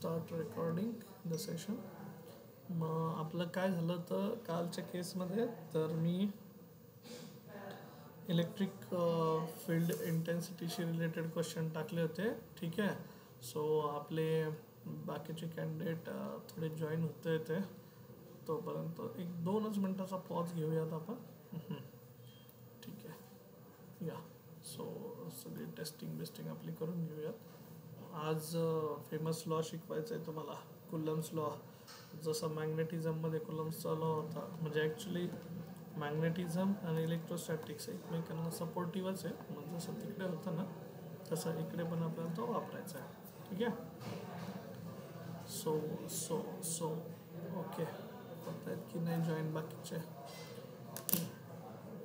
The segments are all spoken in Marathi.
Start recording the session. मग आपलं काय झालं तर कालच्या केसमध्ये तर मी इलेक्ट्रिक फील्ड इंटेन्सिटीशी रिलेटेड क्वेश्चन टाकले होते. ठीक आहे. सो आपले बाकीचे कॅन्डिडेट थोडे जॉईन होते ते, तोपर्यंत एक 2च मिनटाचा पॉज घेऊयात आपण. ठीक आहे. या सो सगळी टेस्टिंग आपली करून घेऊयात. आज फेमस लॉ शिकवायचा आहे तुम्हाला, कुलम्स लॉ. जसं मॅग्नेटिझममध्ये कुलम्सचा लॉ होता, म्हणजे ॲक्च्युली मॅग्नेटिझम आणि इलेक्ट्रोस्टॅटिक्स एकमेकांना सपोर्टिव्हच आहे. म्हणजे जसं तिकडे होतं ना तसं इकडे पण आपल्याला तो वापरायचा आहे. ठीक आहे. So okay. होत आहेत की नाही जॉईन बाकीचे?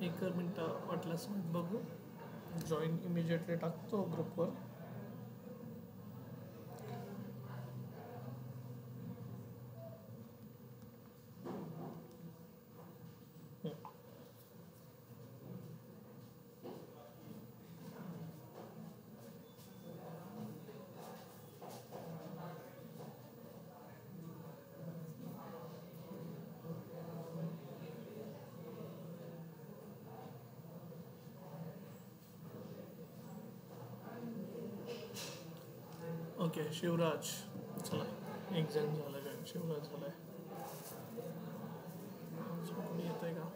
1 मिनटं वाटल्यास बघू. जॉईन इमिजिएटली टाकतो ग्रुपवर. ओके. शिवराज, चला एक जण झालं काय? शिवराज झालाय. कोणी येत आहे का?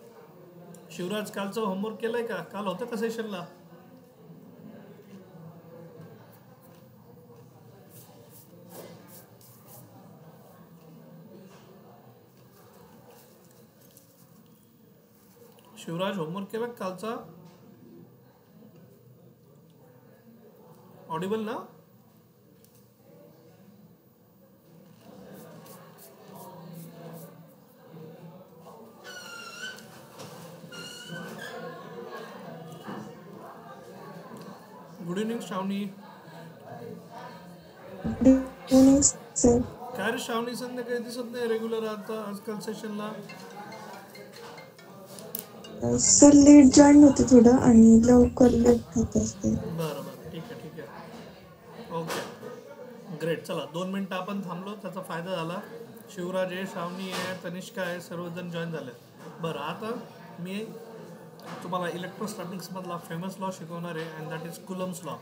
शिवराज, कालचं होमवर्क केलंय का? काल होतं का सेशनला? शिवराज, होमवर्क केला कालचा? ऑडिबल ना? गुड इव्हनिंग श्रावणी. काय रे श्रावणी, संध्याकाळी दिसत नाही रेग्युलर आता आजकाल सेशनला? सर लेट जॉईन होते थोडं आणि लवकर लेट होत असते. बरं, ठीक आहे. Okay, great. चला 2 मिनटं आपण थांबलो, त्याचा फायदा झाला. शिवराज आहे, श्रावणी आहे, तनिष्का आहे, सर्वजण जॉईन झाले. बरं, आता मी तुम्हाला इलेक्ट्रोस्टॅटिक्समधला फेमस लॉ शिकवणार आहे, and that is Coulomb's law.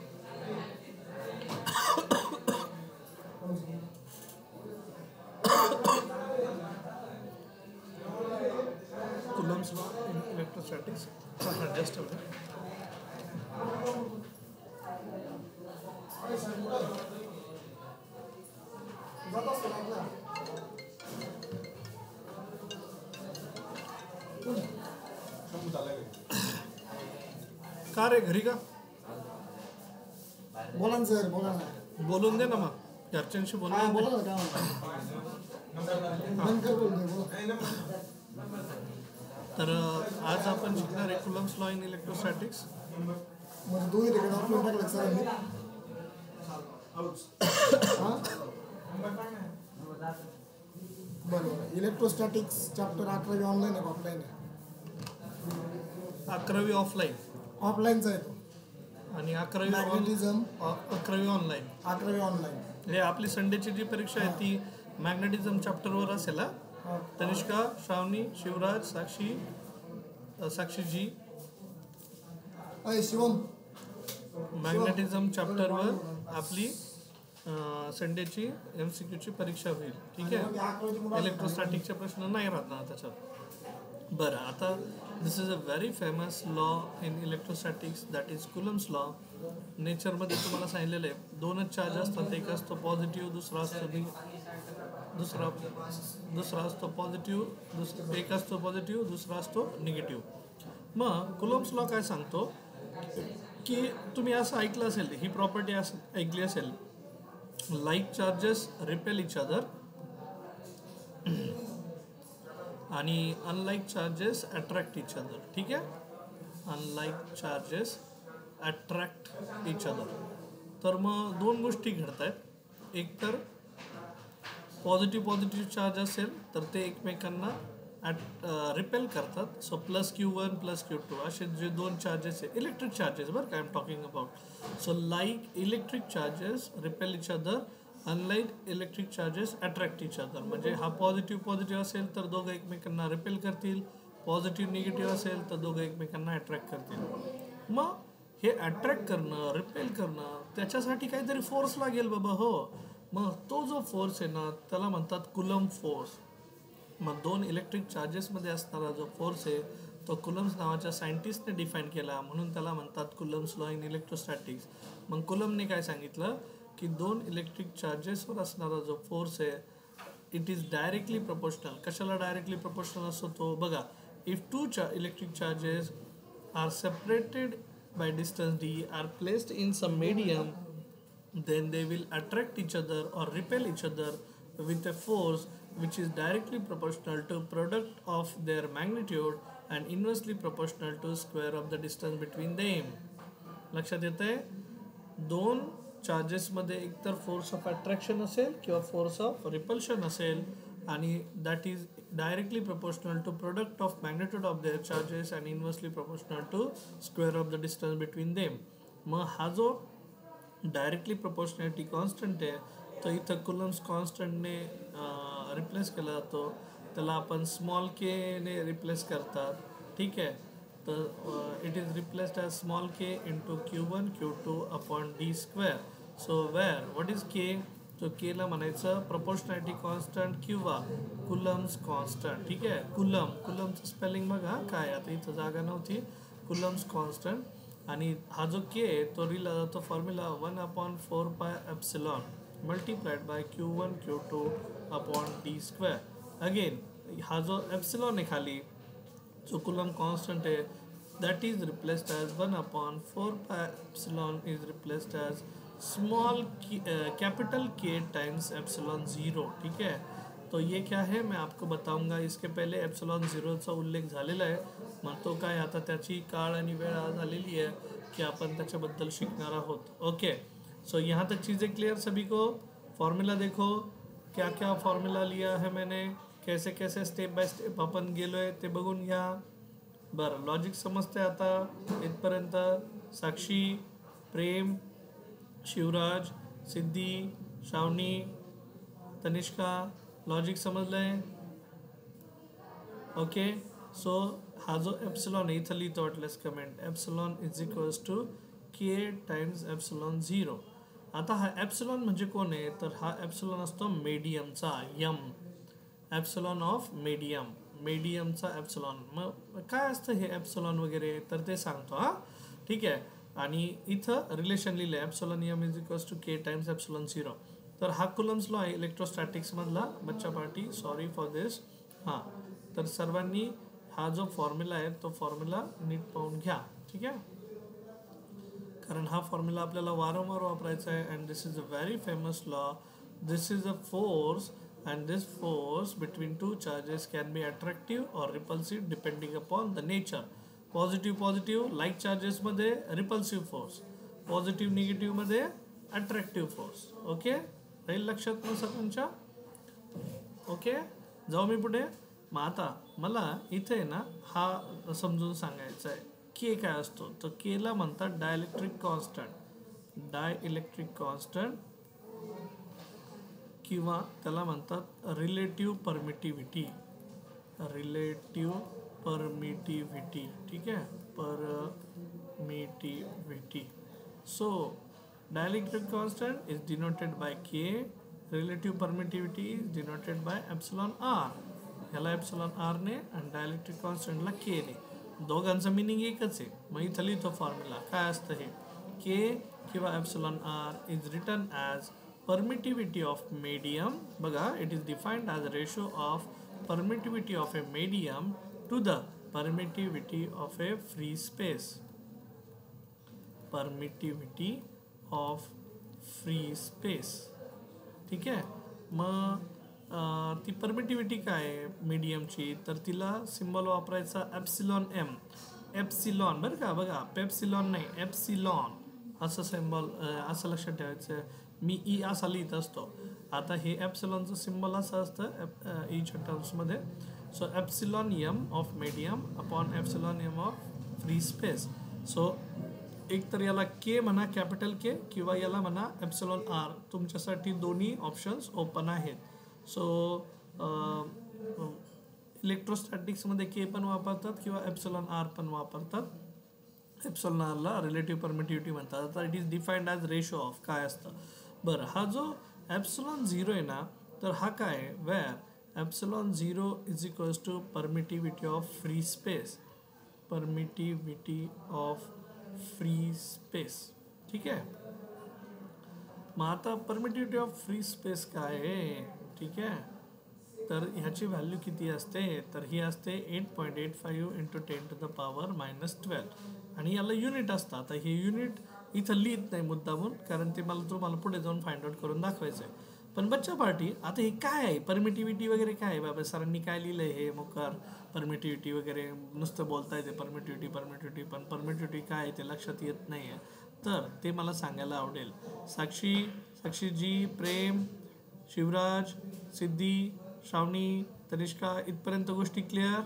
Coulomb's law in electrostatics. Just a minute. का रे, घरी का? बोला ना सर, बोला ना. बोलून दे ना, मग घरच्यांशी बोलून दे. बोला ना. तर आज आपण शिकणार आहे कुलम्स लॉ इन इलेक्ट्रोस्टॅटिक्स. म्हणजे दोन्ही ठिकाणी ऑफलाईन टाकलं सरांनी. बरोबर. इलेक्ट्रोस्टॅटिक्स चॅप्टर 11वी ऑनलाईन आहे, ऑफलाईन आहे? 11वी ऑफलाईन. ऑफलाईनचा आहे तो. आणि 11वी मॅग्नेटिझम 11वी ऑनलाईन. 11वी ऑनलाईन. हे आपली संडेची जी परीक्षा आहे ती मॅग्नेटिझम चॅप्टरवर असेल. तनिष्का, श्रावणी, शिवराज, साक्षीजी, शिवम, मॅग्नेटिझम चॅप्टरवर आपली संडेची MCQची परीक्षा होईल. ठीक आहे. इलेक्ट्रोस्टॅटिकचे प्रश्न नाही राहणार त्याच्यात. बरं, आता this is a very famous law in electrostatics, that is Coulomb's law. नेचरमध्ये तुम्हाला सांगितलेलं आहे 2च चार्ज असतात. एक असतो पॉझिटिव्ह, दुसरा असतो पॉझिटिव्ह, एक असतो पॉझिटिव्ह, दुसरा असतो निगेटिव्ह. मग कुलम्स लॉ काय सांगतो की तुम्ही असं ऐकलं असेल, ही प्रॉपर्टी ऐकली असेल, like charges repel each other आणि unlike charges attract each other. ठीक आहे. Unlike charges attract each other. तर मग 2 गोष्टी घडत आहेत. एक तर पॉझिटिव्ह चार्ज असेल तर ते एकमेकांना रिपेल करतात. सो +Q1 +Q2 असे जे 2 चार्जेस आहे, इलेक्ट्रिक चार्जेस बरं काय I am talking about. So like electric charges repel each other unlike electric charges attract each other, म्हणजे हा पॉझिटिव्ह असेल तर दोघं एकमेकांना रिपेल करतील, पॉझिटिव्ह निगेटिव्ह असेल तर दोघं एकमेकांना अट्रॅक्ट करतील. मग हे अट्रॅक्ट करणं, रिपेल करणं, त्याच्यासाठी काहीतरी फोर्स लागेल बाबा. हो, मग तो जो फोर्स आहे ना त्याला म्हणतात कुलम फोर्स. मग दोन इलेक्ट्रिक चार्जेसमध्ये असणारा जो फोर्स आहे तो कुलम्स नावाच्या सायंटिस्टने डिफाईन केला, म्हणून त्याला म्हणतात कुलम्स लॉ इन इलेक्ट्रोस्टॅटिक्स. मग कुलमने काय सांगितलं की दोन इलेक्ट्रिक चार्जेसवर असणारा जो फोर्स आहे इट इज डायरेक्टली प्रपोर्शनल. कशाला डायरेक्टली प्रपोर्शनल असतो तो बघा. If two electric charges are separated by distance d are placed in some medium, then they will attract each other or repel each other with a force which is directly proportional to product of their magnitude and inversely proportional to square of the distance between them. लक्षात येतंय? दोन चार्जेसमध्ये एकतर फोर्स ऑफ अट्रॅक्शन असेल किंवा फोर्स ऑफ रिपल्शन असेल आणि that is directly proportional to product of magnitude of their charges and inversely proportional to square of the distance between them. मग हा जो डायरेक्टली प्रपोर्शनॅलिटी कॉन्स्टंट आहे तो इथं कुलम्स कॉन्स्टंटने रिप्लेस केला जातो. त्याला आपण स्मॉल केने रिप्लेस करतात. ठीक आहे, तर it is replaced as small K into Q1 Q2 upon d square. So where what is K, तो केला म्हणायचं प्रपोर्शनॅलिटी कॉन्स्टंट किंवा कुलम्स कॉन्स्टंट. ठीक आहे, कुलमचं स्पेलिंग बघा काय, आता इथं जागा नव्हती. कुलम्स कॉन्स्टंट आणि हा जो के आहे तो लिहिला जातो formula 1/4πε multiplied by Q1 Q2 upon d square. Again हा जो एप्सिलॉन आहे खाली जो कुलम कॉन्स्टंट आहे that is replaced as 1/4πε is replaced as small capital K times epsilon 0. ठीक है, तो ये क्या है मैं आपको बताऊंगा. इसके पहले एप्सिलॉन 0चा उल्लेख झालेला आहे. मग तो काय आता त्याची काळ आणि वेळ झालेली आहे की आपण त्याच्याबद्दल शिकणार आहोत. ओके, सो यहाँ तक चीज़ें क्लियर सभी को. फॉर्मूला देखो क्या क्या फॉर्म्युला लिया है मैंने, कैसे कैसे स्टेप बाय स्टेप आपण गेलो आहे ते बघून घ्या. बरं, लॉजिक समजते आता इथपर्यंत. साक्षी, प्रेम, शिवराज, सिद्धी, श्रावणी, तनिष्का, लॉजिक समजलंय. ओके, सो हा जो एप्सिलॉन आहे इथं लिहितो वाटल्यास comment, epsilon is equals to K times epsilon 0. आता हा एप्सिलॉन म्हणजे कोण आहे तर हा एप्सिलॉन असतो मीडियमचा यम, एप्सिलॉन ऑफ मीडियमचा एप्सिलॉन. मग काय असतं हे एप्सिलॉन वगैरे तर ते सांगतो हा. ठीक आहे, आणि इथं रिलेशन लिहिलं आहे epsilon M is equals to K times epsilon 0. तर हा कुलम्स लॉ आहे इलेक्ट्रोस्टॅटिक्समधला. बच्चा पार्टी सॉरी फॉर दिस. हां, तर सर्वांनी हा जो फॉर्म्युला आहे तो फॉर्म्युला नीट पाहून घ्या. ठीक आहे, कारण हा फॉर्म्युला आपल्याला वारंवार वापरायचा आहे. And this is a very famous law. This is a force and this force between two charges can be attractive और repulsive depending upon the nature. Positive like चार्जेसमध्ये रिपल्सिव्ह फोर्स, पॉझिटिव्ह निगेटिव्हमध्ये अट्रॅक्टिव्ह फोर्स. ओके, राहील लक्षात ना सर्वांच्या. ओके, जाऊ मी पुढे. मग आता मला इथे ना हा समजून सांगायचा आहे के काय असतो. तर केला म्हणतात डायइलेक्ट्रिक कॉन्स्टंट किंवा त्याला म्हणतात रिलेटिव्ह परमिटिव्हिटी. ठीक आहे, permittivity. So dielectric constant is denoted by K, relative permittivity is denoted by epsilon R. ह्याला एप्सिलॉन आरने आणि डायइलेक्ट्रिक कॉन्स्टंटला केने. दोघांचं मिनिंग एकच आहे. मग इथं लिहितो फॉर्म्युला काय असतं हे. के किंवा epsilon R is written as permittivity of medium. बघा, it is defined as ratio of permittivity of a medium to the permittivity of a free space. Permittivity of free space. ठीक आहे, मग ती परमिटिव्हिटी काय आहे मीडियमची तर तिला सिम्बॉल वापरायचा एप्सिलॉन एम. एप्सिलॉन बरं का, बघा पेप्सिलॉन नाही एप्सिलॉन असं सिम्बॉल असं लक्षात ठेवायचं. मी ई असा लिहित असतो. आता हे एप्सिलॉनचं सिम्बॉल असं असतं ईच्या टर्म्समध्ये. So epsilon M of medium upon epsilon M of free space. So एक तर याला के म्हणा, कॅपिटल के, किंवा याला म्हणा एप्सिलॉन आर. तुमच्यासाठी दोन्ही ऑप्शन्स ओपन आहेत. सो इलेक्ट्रोस्टॅटिक्समध्ये के पण वापरतात किंवा एप्सिलॉन आर पण वापरतात. एप्सिलॉन आरला रिलेटिव्ह परमिटिव्हिटी म्हणतात. आता it is defined as ratio of काय असतं. बरं, हा जो एप्सिलॉन 0 आहे ना, तर हा काय आहे, where epsilon 0 is equals to permittivity of free space. Permittivity of free space. ठीक आहे. मग आता परमिटिव्हिटी ऑफ फ्री स्पेस काय आहे, ठीक आहे. तर ह्याची व्हॅल्यू किती असते, तर ही असते 8.85 इंटू 10⁻⁻12. आणि याला युनिट असतं. आता हे युनिट इथं लिहित नाही मुद्दामून, कारण ते तुम्हाला पुढे जाऊन फाइंड आउट करून दाखवायचं आहे. पण बच्चा पार्टी, आता हे काय आहे, परमिटिव्हिटी वगैरे काय आहे बाबा, सरांनी काय लिहिलं आहे हे मोकार परमिटिव्हिटी वगैरे, नुसतं बोलता येते परमिटिव्हिटी, पण परमिटिव्हिटी काय आहे ते लक्षात येत नाही आहे. तर ते मला सांगायला आवडेल. साक्षीजी, प्रेम, शिवराज, सिद्धी, श्रावणी, तनिष्का, इथपर्यंत गोष्टी क्लिअर?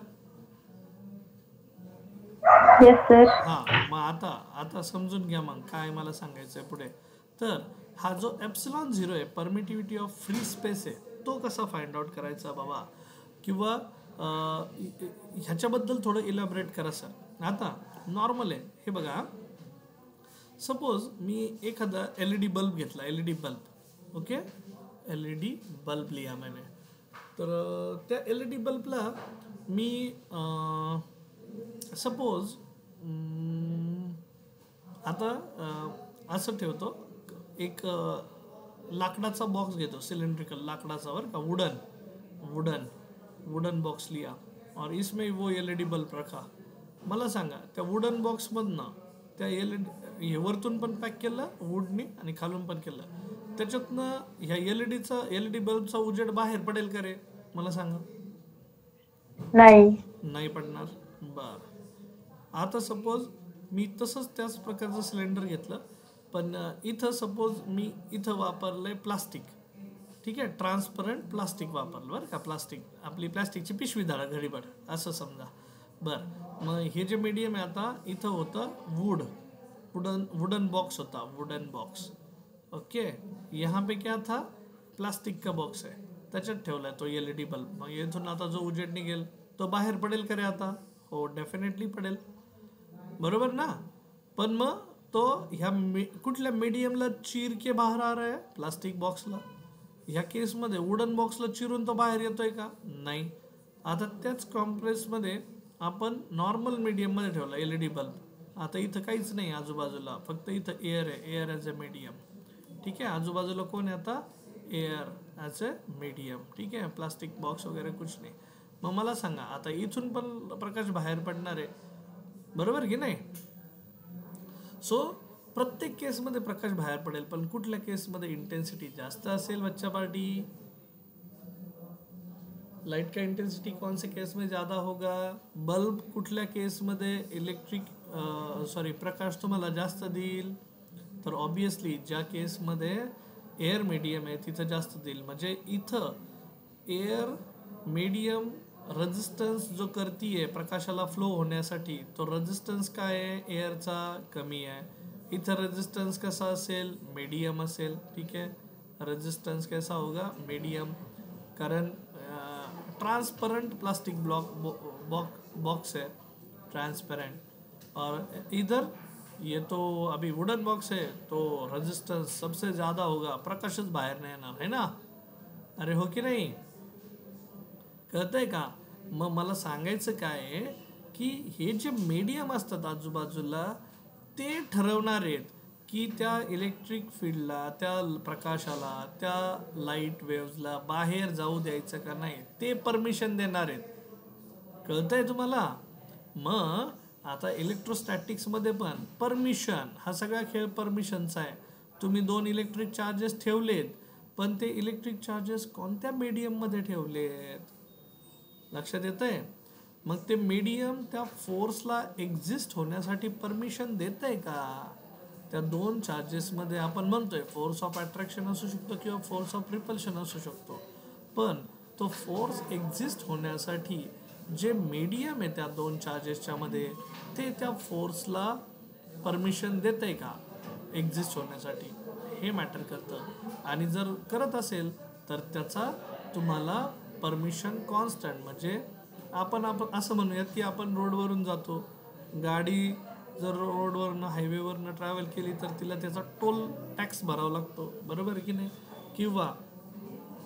Yes sir. हां, मग आता समजून घ्या मग काय मला सांगायचं आहे पुढे. तर हा जो एप्सिलॉन 0 आहे, परमिटिव्हिटी ऑफ फ्री स्पेस आहे, तो कसा फाइंड आउट करायचा बाबा, किंवा ह्याच्याबद्दल थोडं इलॅबरेट करा सर. आता नॉर्मल आहे हे बघा. सपोज मी एखादा LED बल्ब घेतला, LED bulb, okay, LED bulb लिया मैंने. तर त्या LED बल्बला मी सपोज आता असं ठेवतो, एक लाकडाचा बॉक्स घेतो, सिलेंड्रिकल लाकडाचा, बरं का, वुडन बॉक्स लिया और इसमें वो LED बल्ब रखा. मला सांगा, त्या वुडन बॉक्समधनं त्या हे वरतून पण पॅक केलं वूडनी आणि खालून पण केलं, त्याच्यातनं ह्या LED बल्बचा उजेड बाहेर पडेल का रे, मला सांगा. नाही पडणार. बर, आता सपोज मी तसंच त्याच प्रकारचं सिलेंडर घेतलं, पण इथं सपोज मी इथं वापरलंय प्लास्टिक, ठीक आहे, ट्रान्सपरंट प्लास्टिक वापरलं, बरं का, प्लास्टिक, आपली प्लास्टिकची पिशवी धरा घडीभर असं समजा. बरं, मग हे जे मीडियम आहे आता, इथं होतं वुडन बॉक्स होता, वुडन बॉक्स, ओके. यहाँ पे क्या था, प्लास्टिक का बॉक्स आहे, त्याच्यात ठेवला आहे तो LED बल्ब. मग इथून आता जो उजेड निघेल तो बाहेर पडेल का रे आता? हो, डेफिनेटली पडेल, बरोबर ना. पण मग तो ह्या कुठल्या मीडियमला चीर के बाहेर आ रहा है, प्लास्टिक बॉक्सला. ह्या केसमध्ये वुडन बॉक्सला चिरून तो बाहेर येतोय का? नाही. आता त्याच कॉम्प्रेसमध्ये आपण नॉर्मल मीडियममध्ये ठेवला LED बल्ब. आता इथं काहीच नाही आजूबाजूला, फक्त इथं एअर आहे, एअर ॲज अ मीडियम, ठीक आहे. आजूबाजूला कोण आहे आता? एअर ॲज अ मीडियम, ठीक आहे. प्लास्टिक बॉक्स वगैरे कुछ नाही. मग मला सांगा, आता इथून पण प्रकाश बाहेर पडणार आहे, बरोबर की नाही. सो प्रत्येक केसमध्ये प्रकाश बाहेर पडेल, पण कुठल्या केसमध्ये इंटेन्सिटी जास्त असेल बच्चा पार्टी? लाइट का इंटेंसिटी कौन से केस में ज़्यादा होगा? बल्ब कुठल्या केसमध्ये प्रकाश तुम्हाला जास्त देईल? तर ऑब्वियसली ज्या केसमध्ये एअर मीडियम आहे तिथं जास्त देईल. म्हणजे इथं एअर मीडियम रेजिस्टन्स जो करतीये प्रकाशाला फ्लो होण्यासाठी, तो रेजिस्टन्स काय आहे एअरचा? कमी आहे. इथं रेजिस्टन्स कसा असेल? मीडियम असेल, ठीक आहे. रेजिस्टन्स कैसा होगा? मीडियम, कारण ट्रांसपेरेंट प्लास्टिक बॉक्स है, ट्रांसपेरेंट. और इधर ये तो अभी वुडन बॉक्स है, तो रेजिस्टेंस सबसे ज़्यादा होगा, प्रकाशच बाहेर नाही येणार है ना. अरे हो की नाही, कळतंय का? मग मला सांगायचं काय आहे की हे जे मीडियम असतात आजूबाजूला, ते ठरवणार आहेत की त्या इलेक्ट्रिक फील्डला, त्या प्रकाशाला, त्या लाईट वेव्सला बाहेर जाऊ द्यायचं का नाही, ते परमिशन देणार आहेत. कळतंय तुम्हाला? मग आता इलेक्ट्रोस्टॅटिक्समध्ये पण परमिशन, हा सगळा खेळ परमिशनचा आहे. तुम्ही 2 इलेक्ट्रिक चार्जेस ठेवलेत, पण ते इलेक्ट्रिक चार्जेस कोणत्या मीडियममध्ये ठेवलेत, लक्षात येतंय? मग ते मीडियम त्या फोर्सला एक्झिस्ट होण्यासाठी परमिशन देतंय का? त्या 2 चार्जेसमध्ये आपण म्हणतोय फोर्स ऑफ अट्रॅक्शन असू शकतो किंवा फोर्स ऑफ रिपल्शन असू शकतो, पण तो फोर्स एक्झिस्ट होण्यासाठी जे मीडियम आहे त्या 2 चार्जेसच्या मध्ये, ते त्या फोर्सला परमिशन देत आहे का एक्झिस्ट होण्यासाठी, हे मॅटर करतं. आणि जर करत असेल तर त्याचा तुम्हाला परमिशन कॉन्स्टंट, म्हणजे आपण असं म्हणूयात की आपण रोडवरून जातो, गाडी जर रोडवरनं हायवेवरनं ट्रॅव्हल केली तर तिला त्याचा टोल टॅक्स भरावा लागतो, बरोबर आहे की नाही. किंवा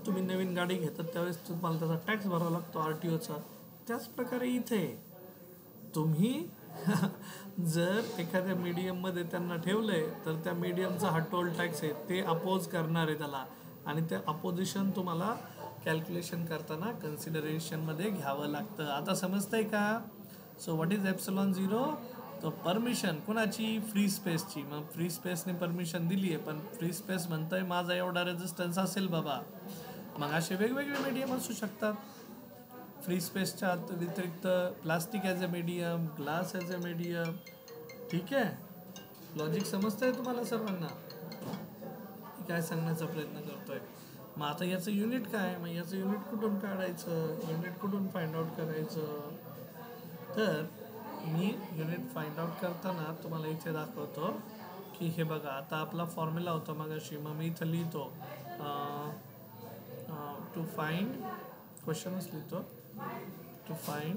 तुम्ही नवीन गाडी घेतात त्यावेळेस तुम्हाला त्याचा टॅक्स भरावा लागतो RTOचा. त्याच प्रकारे इथे तुम्ही जर एखाद्या मीडियममध्ये त्यांना ठेवलंय तर त्या मीडियमचा हा टोल टॅक्स आहे, ते अपोज करणार आहे त्याला, आणि ते अपोजिशन तुम्हाला कॅल्क्युलेशन करताना कन्सिडरेशनमध्ये घ्यावं लागतं. आता समजतंय का. So what is epsilon zero. तर परमिशन कुणाची, फ्री स्पेसची. मग फ्री स्पेसने परमिशन दिली आहे, पण फ्री स्पेस म्हणतोय माझा एवढा रेजिस्टन्स असेल बाबा. मग असे वेगवेगळे मीडियम असू शकतात फ्री स्पेसच्या व्यतिरिक्त. Plastic as a medium, glass as a medium. ठीक आहे, लॉजिक समजतंय तुम्हाला सर्वांना, काय सांगण्याचा प्रयत्न करतोय. मग आता याचं युनिट काय, मग याचं युनिट कुठून काढायचं, युनिट कुठून फाइंड आउट करायचं. तर मी युनिट फाइंड आउट करताना तुम्हाला इथे दाखवतो की हे बघा, आता आपला फॉर्म्युला होता मगाशी, मग मी इथं लिहितो टू फाइंड, क्वेश्चनच लिहितो, to find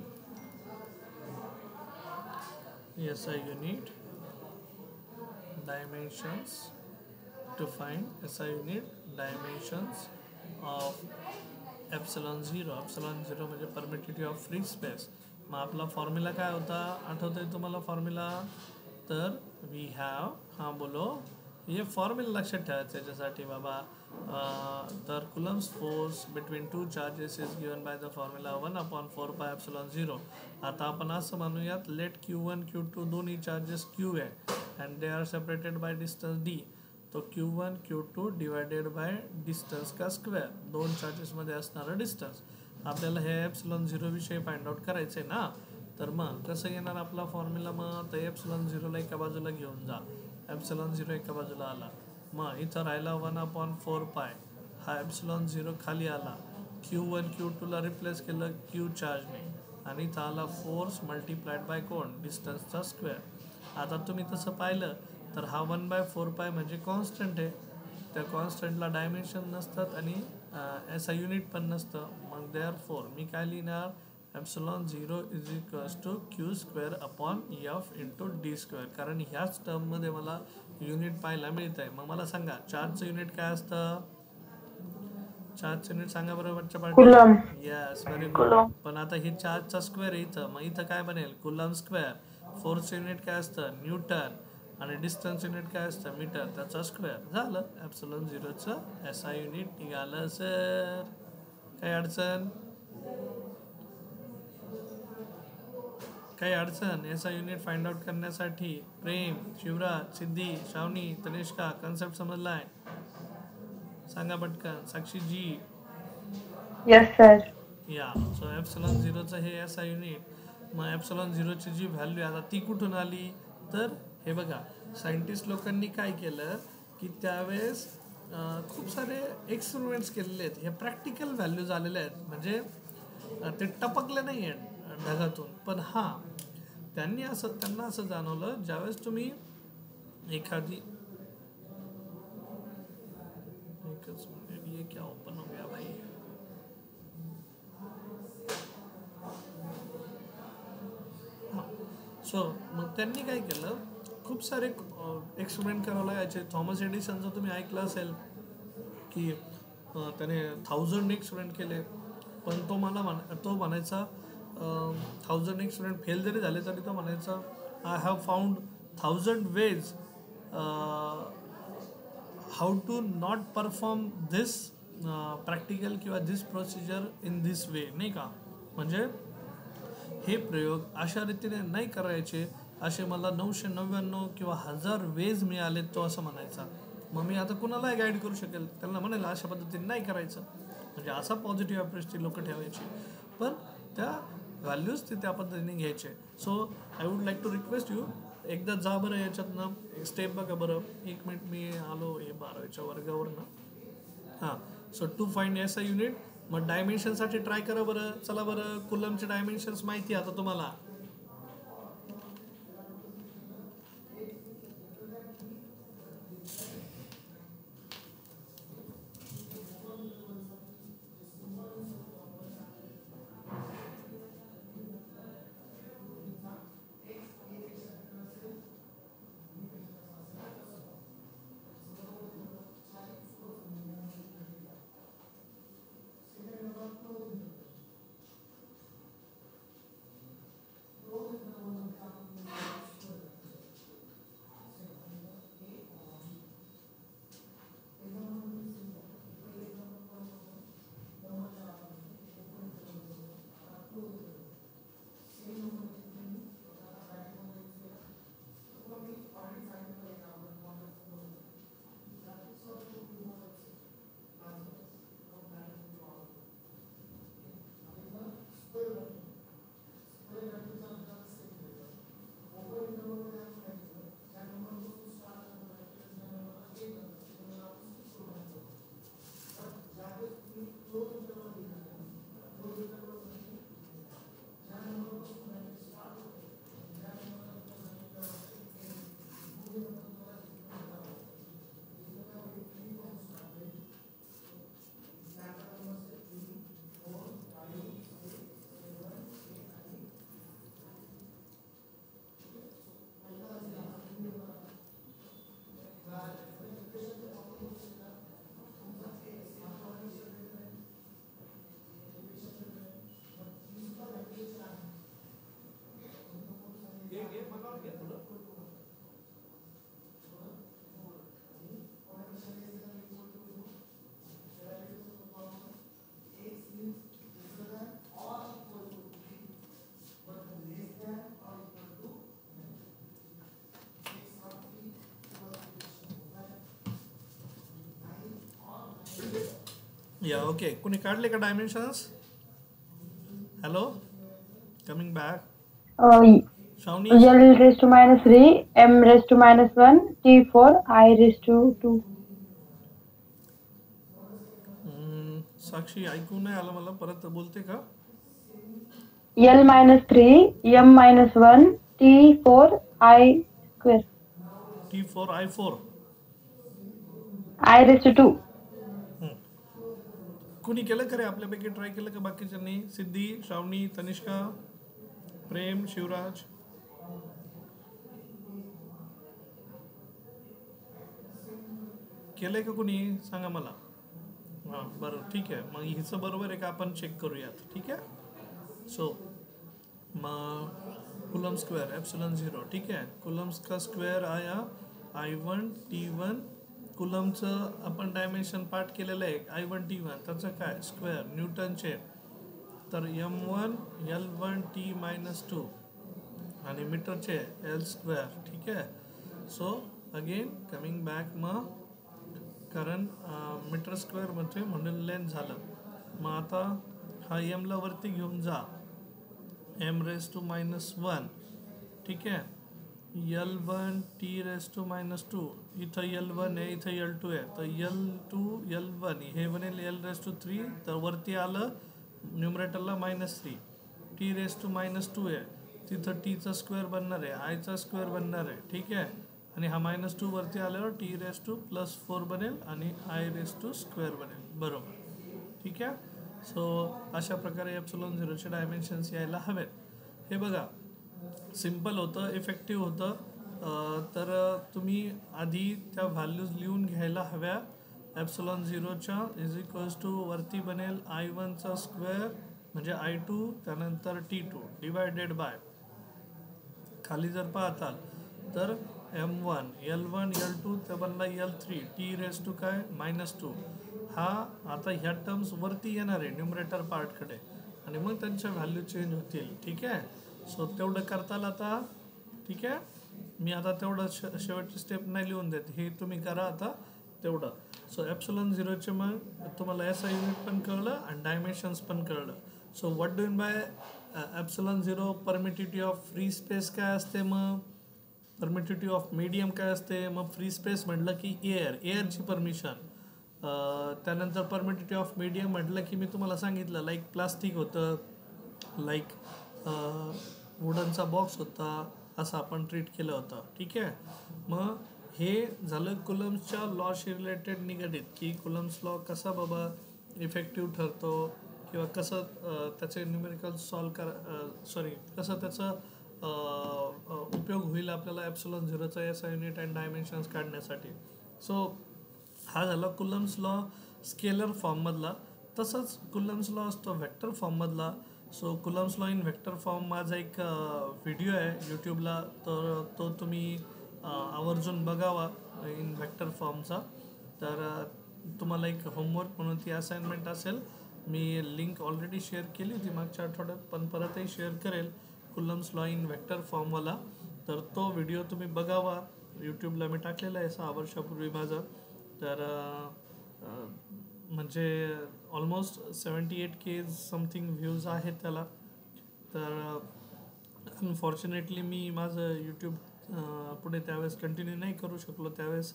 SI unit dimensions, to find SI unit dimensions of epsilon 0. epsilon 0 म्हणजे परमिटिव्हिटी ऑफ फ्री स्पेस. मग आपला फॉर्म्युला काय होता, आठवतंय तुम्हाला फॉर्म्युला. तर वी हॅव, हां बोलो, हे फॉर्म्युला लक्षात ठेवायचं याच्यासाठी बाबा. तर Coulomb's force between two charges is given by the formula 1/4πε0. आता आपण असं म्हणूयात, लेट Q1 Q2 दोन्ही चार्जेस Q आहे and they are separated by distance D. तो Q1 Q2 divided by distance का स्क्वेअर, दोन चार्जेसमध्ये असणारं डिस्टन्स. आपल्याला हे एप्सिलॉन 0 विषयी फाइंड आउट करायचं आहे ना. तर मग कसं येणार आपला फॉर्म्युला. मग तर एप्सिलॉन 0ला एका बाजूला घेऊन जा, एप्सिलॉन 0 एका बाजूला आला, मग इथं राहिला 1/4π. हा एप्सिलॉन 0 खाली आला, Q1 Q2ला रिप्लेस केलं Q चार्जने, आणि इथं आला फोर्स मल्टिप्लाइड बाय कोण, डिस्टन्सचा स्क्वेअर. आता तुम्ही तसं पाहिलं तर हा 1/4π म्हणजे कॉन्स्टंट आहे, त्या कॉन्स्टंटला डायमेन्शन नसतात आणि SI युनिट पण नसतं. मग देअरफॉर मी काय लिहिणार, epsilon 0 is equals to Q² upon F into D², कारण ह्याच टर्ममध्ये मला युनिट पाहायला मिळत आहे. मग मला सांगा चार्जचं युनिट काय असतं, चार्जचं युनिट सांगा बरं वरच्या पार्टी. Yes, very good. पण आता हे चार्जचा स्क्वेअर आहे इथं, मग इथं काय बनेल, कुलम स्क्वेअर. फोर्सचं युनिट काय असतं, न्यूटन, आणि डिस्टन्स युनिट काय असतं, मीटर, त्याचा स्क्वेअर. झालं एप्सिलॉन 0चं SI युनिट निघालं सर. काही अडचण, काही अडचण. SI युनिट फाइंड आउट करण्यासाठी प्रेम, शिवराज, सिद्धी, श्रावणी, तनिष्का, कन्सेप्ट समजलाय, सांगा पटकन. Sakshiji. Yes sir. Yeah, so epsilon 0चं हे SI युनिट. मग एप्सिलॉन 0ची जी व्हॅल्यू आता ती कुठून आली, तर हे बघा, सायंटिस्ट लोकांनी काय केलं की त्यावेळेस खूप सारे एक्सपेरिमेंट्स केलेले आहेत, हे प्रॅक्टिकल व्हॅल्यूज आलेले आहेत, म्हणजे ते टपकले नाही आहेत ढगातून. पण हां, त्यांना असं जाणवलं, ज्यावेळेस तुम्ही एखादी, एकच मिनिट, ये क्या ओपन हो गया भाई. सो मग त्यांनी काय केलं, खूप सारे एक्सपेरिमेंट करावं लागायचे. थॉमस एडिसनचं तुम्ही ऐकलं असेल की त्याने 1000 एक्सपेरिमेंट केले, पण तो म्हणायचा 1000 एक्सपेरिमेंट फेल जरी झाले तरी तो म्हणायचा, I have found 1000 ways how to not perform this practical किंवा this procedure in this way, नाही का. म्हणजे हे प्रयोग अशा रीतीने नाही करायचे, असे मला 999 किंवा 1000 वेज मिळाले, तो असं म्हणायचा. मग मी आता कुणालाही गाईड करू शकेल, त्यांना म्हणायला अशा पद्धतीने नाही करायचं, म्हणजे असा पॉझिटिव्ह अप्रोचची लोक ठेवायची, पण त्या व्हॅल्यूज ते त्या पद्धतीने घ्यायचे. So I would like to request you, एकदा जा बरं याच्यातनं स्टेप बघा बरं. एक मिनिट, मी आलो हे 12वीच्या वर्गावरनं. हां, so to find SI unit. मग डायमेन्शनसाठी ट्राय करा बरं. चला बरं, कुलमचे डायमेन्शन्स माहिती आहे आता तुम्हाला. या ओके, कुणी काढले का dimensions? Hello, coming back. Shavani, L raised to minus 3, M raised to minus 1, T4, I raised to 2. साक्षी ऐकू नाही आलं मला, परत बोलते का? L minus 3, M minus 1, T4, I square. T4 I4. I raised to 2. कुणी केलं का रे आपल्यापैकी? ट्राय केलं का बाकीच्यांनी? सिद्धी, श्रावणी, तनिष्का, प्रेम, शिवराज. केलंय का कुणी? सांगा मला. हां बरं ठीक आहे, मग हिचं बरोबर आहे का आपण चेक करूयात. ठीक आहे. सो मग कुलम स्क्वेअर एप्सिलॉन 0. ठीक आहे, कुलम्स का स्क्वेअर आया I1 T1. कुलमचं आपण डायमेन्शन पार्ट केलेलं आहे I1 T1, त्याचं काय स्क्वेअर न्यूटनचे. तर M1 L1 T-2 आणि मीटरचे L स्क्वेअर. ठीक आहे. सो अगेन कमिंग बॅक, मग कारण मीटर स्क्वेअरमध्ये म्हणून लेंथ झालं. मग आता हा एमला वरती घेऊन जा, M raised to -1. ठीक आहे. L1 T raised to -2. इथं L1 आहे, इथं L2 आहे, तर L2 L1 हे बनेल L raised to 3. तर वरती आलं न्यूमरेटरला -3. T raised to -2 आहे, तिथं टीचा स्क्वेअर बनणार आहे, आयचा स्क्वेअर बनणार आहे. ठीक आहे. आणि हा -2 वरती आल्यावर T raised to +4 बनेल आणि I raised to स्क्वेअर बनेल. बरोबर. ठीक आहे. सो अशा प्रकारे एप्सिलॉन 0चे डायमेन्शन्स यायला हवेत. हे बघा सिम्पल होतं, इफेक्टिव्ह होतं. तर तुम्ही आधी त्या व्हॅल्यूज लिहून घ्यायला हव्या. एप्सिलॉन 0च्या = वरती बनेल I1चा स्क्वेअर म्हणजे I2, त्यानंतर T2 डिवायडेड बाय खाली जर पाहताल तर M1 L1 L2 त्या बनला L3 T raised to काय -2. हा आता ह्या टर्म्स वरती येणार आहे न्यूमरेटर पार्टकडे आणि मग त्यांच्या व्हॅल्यू चेंज होतील. ठीक आहे. सो तेवढं करताल आता. ठीक आहे. मी आता तेवढं शेवटची स्टेप नाही लिहून देत, हे तुम्ही करा आता तेवढं. सो एप्सिलॉन 0चे मग तुम्हाला SI युनिट पण कळलं आणि डायमेन्शन्स पण कळलं. So what do mean by epsilon 0? Permittivity of free space काय असते, मग परमिटिव्हिटी ऑफ मीडियम काय असते. मग फ्री स्पेस म्हटलं की एअरची परमिशन. त्यानंतर परमिटिव्हिटी ऑफ मीडियम म्हटलं की मी तुम्हाला सांगितलं लाईक प्लास्टिक होतं, लाईक वुडनचा बॉक्स होता, असं आपण ट्रीट केलं होतं. ठीक आहे. मग हे झालं कुलम्सच्या लॉशी रिलेटेड निगडीत, की कुलम्स लॉ कसा बाबा इफेक्टिव्ह ठरतो किंवा कसं त्याचे न्यूमेरिकल कसं त्याचं उपयोग होईल आपल्याला एप्सिलॉन 0चा SI युनिट अँड डायमेन्शन्स काढण्यासाठी. सो हा झाला कुलम्स लॉ स्केलर फॉर्ममधला. तसंच कुलम्स लॉ असतो व्हेक्टर फॉर्ममधला. So Coulomb's law in vector form माझा एक व्हिडिओ आहे यूट्यूबला, तर तो तुम्ही आवर्जून बघावा इन व्हेक्टर फॉर्मचा. तर तुम्हाला एक होमवर्क म्हणून ती असाइनमेंट असेल. मी लिंक ऑलरेडी शेअर केली होती मागच्या आठवड्यात, पण परतही शेअर करेल कुलम्स लॉ इन व्हेक्टर फॉर्मवाला. तर तो व्हिडिओ तुम्ही बघावा. यूट्यूबला मी टाकलेला आहे 6 वर्षापूर्वी माझा. तर म्हणजे ऑलमोस्ट 78K समथिंग व्ह्यूज आहेत त्याला. तर अनफॉर्च्युनेटली मी माझं यूट्यूब पुढे त्यावेळेस कंटिन्यू नाही करू शकलो. त्यावेळेस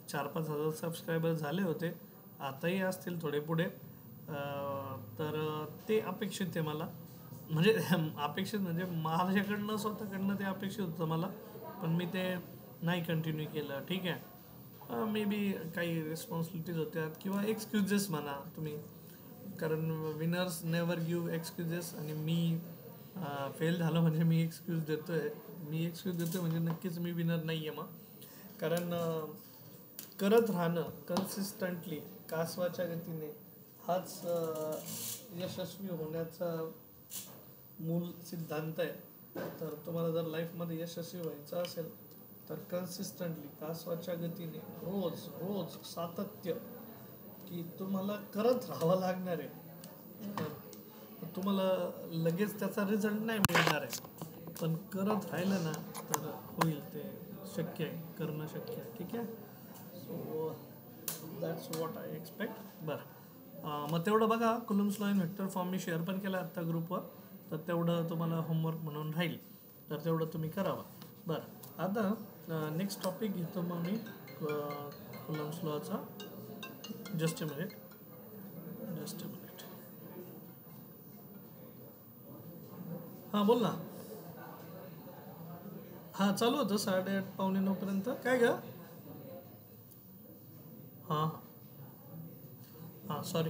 4-5 हजार सबस्क्रायबर झाले होते, आताही असतील थोडे पुढे. तर ते अपेक्षित आहे मला, म्हणजे अपेक्षित म्हणजे माझ्याकडनं स्वतःकडनं ते अपेक्षित होतं मला, पण मी ते नाही कंटिन्यू केलं. ठीक आहे. मे बी काही रिस्पॉन्सिबिलिटीज होत्या किंवा एक्सक्युजेस म्हणा तुम्ही, कारण विनर्स नेवर गिव्ह एक्सक्युजेस. आणि मी फेल झालं म्हणजे मी एक्सक्यूज देतोय म्हणजे नक्कीच मी विनर नाही आहे. मग कारण करत राहणं कन्सिस्टंटली कासवाच्या गतीने हाच यशस्वी होण्याचा मूल सिद्धांत आहे. तर तुम्हाला जर लाईफमध्ये यशस्वी व्हायचं असेल तर कन्सिस्टंटली कासवाच्या गतीने रोज रोज सातत्य की तुम्हाला करत राहावं लागणार आहे. तर तुम्हाला लगेच त्याचा रिझल्ट नाही मिळणार आहे, पण करत राहिलं ना तर होईल, ते शक्य आहे, करणं शक्य आहे. ठीक आहे. So that's what I expect. बरं, मग तेवढं बघा. Coulomb's law in vector form मी शेअर पण केला आत्ता ग्रुपवर, तर तेवढं तुम्हाला होमवर्क म्हणून राहील, तर तेवढं तुम्ही करावं. बरं, आता नेक्स्ट टॉपिक घेतो मग मी कुलम्स लॉचा. Just a minute. हां बोल ना. हां चालू होतं 8:30 पावणे 9पर्यंत. काय ग? हां हां sorry,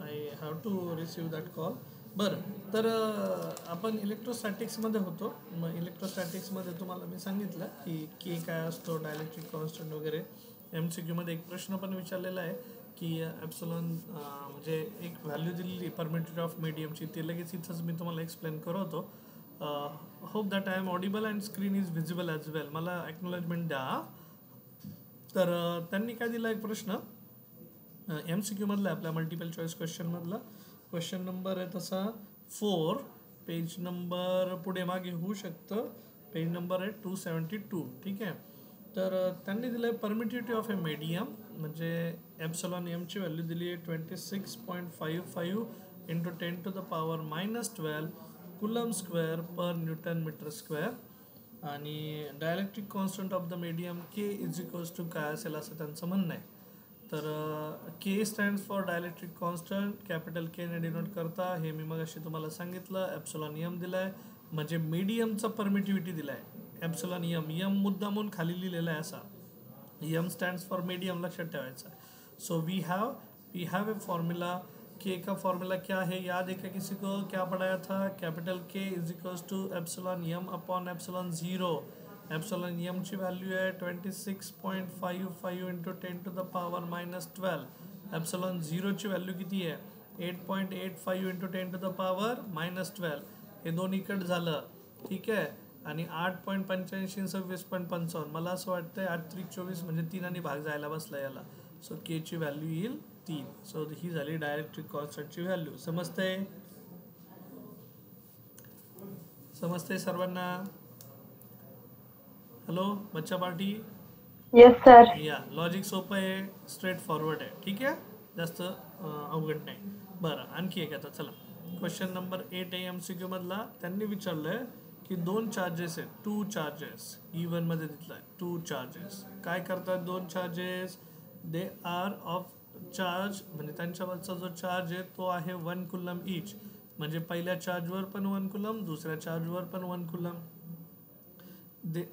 I have to receive that call. बरं, तर आपण इलेक्ट्रोस्टॅटिक्समध्ये होतो. मग इलेक्ट्रोस्टॅटिक्समध्ये तुम्हाला मी सांगितलं की के काय असतो, डायलेक्ट्रिक कॉन्स्टंट वगैरे. MCQमध्ये एक प्रश्न पण विचारलेला आहे की ॲप्सिलॉन म्हणजे एक व्हॅल्यू दिलेली परमिटिव्हिटी ऑफ मीडियमची, ते लगेच इथंच मी तुम्हाला एक्सप्लेन करवतो. Hope that I am audible and screen is visible as well. मला ॲक्नॉलेजमेंट द्या. तर त्यांनी काय दिला एक प्रश्न MCQमधला आहे, आपल्या मल्टिपल चॉईस क्वेश्चनमधला. क्वेश्चन नंबर आहे तसा 4, पेज नंबर पुढे मागे होऊ शकतं. पेज नंबर आहे 272. ठीक आहे. तर त्यांनी दिलं आहे परमिटिव्हिटी ऑफ ए मीडियम, म्हणजे ॲप्सिलॉन एमची व्हॅल्यू दिली आहे 26.55 into 10⁻⁻12 coulomb square per newton metre square. आणि dielectric constant of the medium K is equals to काय असेल असं त्यांचं म्हणणं आहे. तर K stands for dielectric constant, capital K ने डिनोट करता. हे मी मग अशी तुम्हाला सांगितलं. ॲप्सिलॉन एम दिला आहे, म्हणजे मीडियमचा परमिटिव्हिटी दिला आहे ॲप्सिलॉन एम. एम मुद्दामून खाली लिहिलेला आहे असा. एम स्टँड्स फॉर मीडियम, लक्षात ठेवायचा. So we have a formula. K का फॉर्मूला क्या है, याद है क्या किसी को? क्या पढ़ाया था? Capital K is equals to epsilon M upon epsilon 0. Epsilon M ची व्हॅल्यू आहे 26.55 इंटू 10⁻⁻12. एप्सिलॉन 0 ची व्हॅल्यू किती आहे? 8.85 इंटू 10⁻⁻12. हे दोन्ही कट झालं. ठीक आहे. आणि 8.85 26.55. मला असं वाटतंय 8×3=24, म्हणजे 3 आणि भाग जायला बसला याला. सो के ची व्हॅल्यू येईल 3. सो ही झाली डायलेक्ट्रिक कॉन्स्टंटची व्हॅल्यू. समजते सर्वांना? हॅलो बच्चा पार्टी. Yes sir. या लॉजिक सोपं आहे, स्ट्रेट फॉरवर्ड आहे. ठीक आहे, जास्त अवघड नाही. बरं, आणखी एक आता चला. क्वेश्चन नंबर 8 MCQ मधला. त्यांनी विचारलंय की 2 चार्जेस आहेत, 2 चार्जेस. E1 मध्ये दिसलं आहे 2 चार्जेस. काय करतात 2 charges? They are of charge, म्हणजे त्यांच्यावरचा जो चार्ज आहे तो आहे 1 कुलम इच. म्हणजे पहिल्या चार्जवर पण 1 कुलम, दुसऱ्या चार्जवर पण 1 कुलम. दे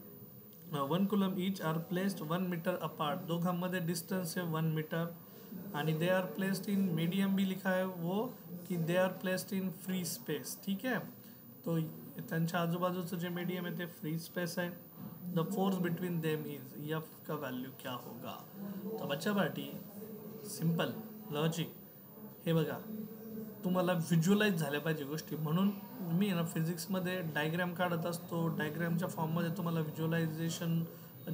1 कुलम इच आर प्लेस्ड 1 मीटर अपार्ट. दोघांमध्ये डिस्टन्स आहे 1 मीटर. आणि they are placed in medium भी लिखा है वो, की they are placed in free space. ठीक है. तो त्यांच्या आजूबाजूचं जे मीडियम आहे ते फ्री स्पेस आहे. The force between them is, F का वैल्यू क्या होगा? तो बच्चा पार्टी सिंपल लॉजिक. हे बघा, तुम्हाला व्हिज्युअलाइज झाल्या पाहिजे गोष्टी, म्हणून मी ना फिजिक्समध्ये डायग्रॅम काढत असतो. डायग्रॅमच्या फॉर्ममध्ये तुम्हाला व्हिज्युअलायझेशन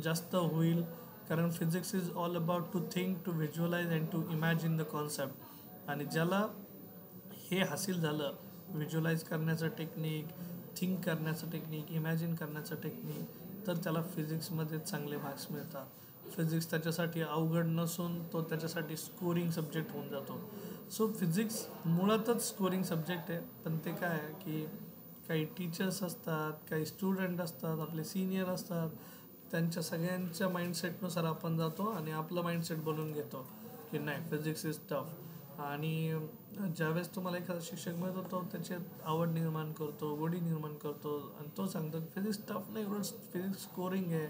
जास्त होईल, कारण physics is all about to think, to visualize and to imagine the concept. आणि ज्याला हे हासिल झालं, व्हिज्युअलाइज करण्याचं टेक्निक, थिंक करण्याचं टेक्निक, इमॅजिन करण्याचं टेक्निक, तर त्याला फिजिक्समध्ये चांगले मार्क्स मिळतात. फिजिक्स त्याच्यासाठी अवघड नसून तो त्याच्यासाठी स्कोरिंग सब्जेक्ट होऊन जातो. सो फिजिक्स मुळातच स्कोरिंग सब्जेक्ट आहे. पण ते काय आहे की काही टीचर्स असतात, काही स्टुडंट असतात, आपले सिनियर असतात, त्यांच्या सगळ्यांच्या माइंडसेटनुसार आपण जातो आणि आपलं माइंडसेट बनवून घेतो की नाही फिजिक्स इज टफ. आणि ज्यावेळेस तुम्हाला एखादा शिक्षक मिळतो तो त्याच्यात आवड निर्माण करतो, गोडी निर्माण करतो आणि तो सांगतो फिजिक्स टफ नाही, उलट फिजिक्स स्कोरिंग आहे.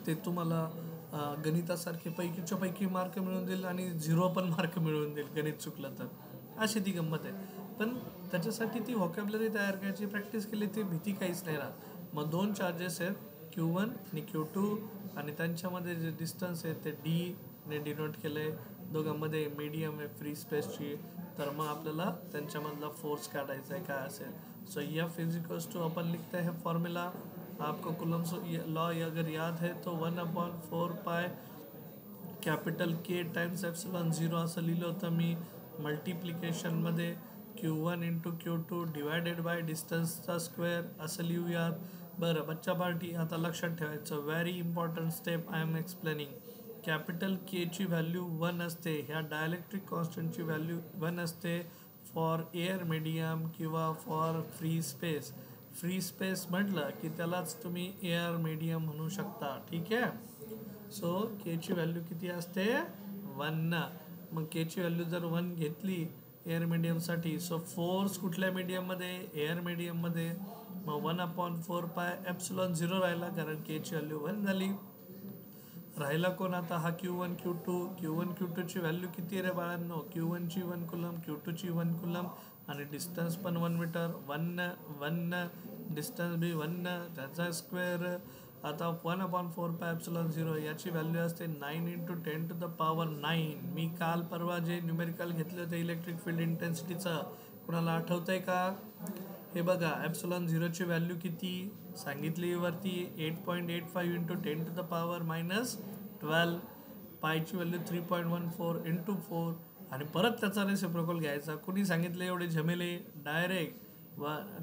ते तुम्हाला गणितासारखे पैकीच्या पैकी मार्क मिळवून देईल आणि 0 पण मार्क मिळवून देईल गणित चुकलं तर. अशी ती गंमत आहे. पण त्याच्यासाठी ती व्हॉकॅब्युलरी तयार करायची, प्रॅक्टिस केली ती भीती काहीच नाही राहत. मग 2 चार्जेस आहेत, Q1 आणि Q2, आणि त्यांच्यामध्ये जे डिस्टन्स आहे ते D ने डिनोट केलं आहे. दोघांमध्ये मीडियम आहे फ्री स्पेसची. तर मग आपल्याला त्यांच्यामधला फोर्स काढायचा आहे काय असेल. So F is equals to अपन लिखते हैं फॉर्मूला, आपको कुलम्स लॉ अगर याद है तो 1/4 कॅपिटल के टाइम्स एप्सिलॉन 0 असं लिहिलं होतं मी मल्टिप्लिकेशनमध्ये Q1 into Q2 divided by डिस्टन्सचा स्क्वेअर असं लिहूयात. बरं बच्चा पार्टी, आता लक्षात ठेवायचं very important step I am explaining. Capital K ची व्हॅल्यू 1 असते, ह्या डायलेक्ट्रिक कॉन्स्टंटची व्हॅल्यू 1 असते फॉर एअर मीडियम किंवा for free space. Free space म्हटलं की त्यालाच तुम्ही एअर मीडियम म्हणू शकता. ठीक आहे. सो के ची व्हॅल्यू किती असते 1. मग के ची व्हॅल्यू जर 1 घेतली एअर मीडियमसाठी, सो फोर्स कुठल्या मीडियममध्ये एअर मीडियममध्ये, मग 1/4 एप्सिलॉन 0 राहिला कारण के ची व्हॅल्यू 1 झाली. राहिला कोण आता हा Q1 Q2 ची व्हॅल्यू किती रे बाळांनो, Q1 ची 1 कुलम, Q2 ची 1 कुलम आणि डिस्टन्स पण 1 मीटर. 1 डिस्टन्स बी 1 त्याचा स्क्वेअर. आता 1/4 एप्सिलॉन 0 याची व्हॅल्यू असते 9 × 10⁹. मी काल परवा जे न्यूमेरिकल घेतले होते इलेक्ट्रिक फील्ड इंटेन्सिटीचं, कुणाला आठवतंय का? हे बघा एप्सिलॉन 0 ची व्हॅल्यू किती सांगितली वरती 8.85 × 10⁻12. पायची व्हॅल्यू 3.14 × 4 आणि परत त्याचा रेसिप्रोकल घ्यायचा. कुणी सांगितलं एवढे झमेले? डायरेक्ट